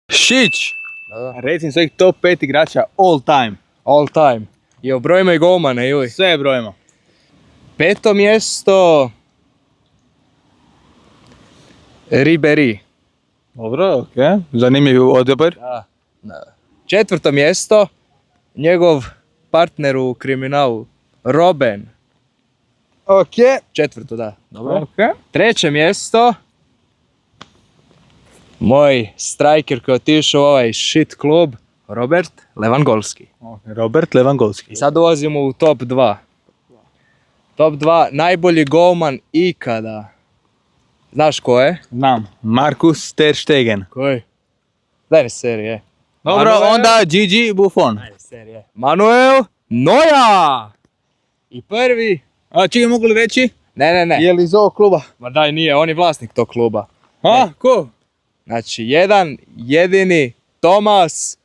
Šić! Da. Recim svojih top 5 igrača all time. All time. I obrojimo i golmane, juj. Sve brojimo. 5. mjesto... Ribéry. Dobro, okej. Zanimljiv odabir. Da. 4. mjesto... Njegov partner u kriminalu. Robben. Okej. 4. da. Dobro. Okej. 3. mjesto... Moj striker koji je otišao u ovaj shit klub. Robert Lewandowski. Robert Lewandowski. I sad ulazimo u top 2. Top 2, najbolji golman ikada. Znaš ko je? Znam. Markus ter Stegen. Koji? Daj mi serije. Dobro, Manuel? onda Gigi Buffon. Daj mi serije. Manuel Neuer! I prvi... A čiji mogu li reći? Ne. Je li iz ovog kluba? Ma daj, nije, on je vlasnik tog kluba. A, ko? Znači, jedan jedini Thomas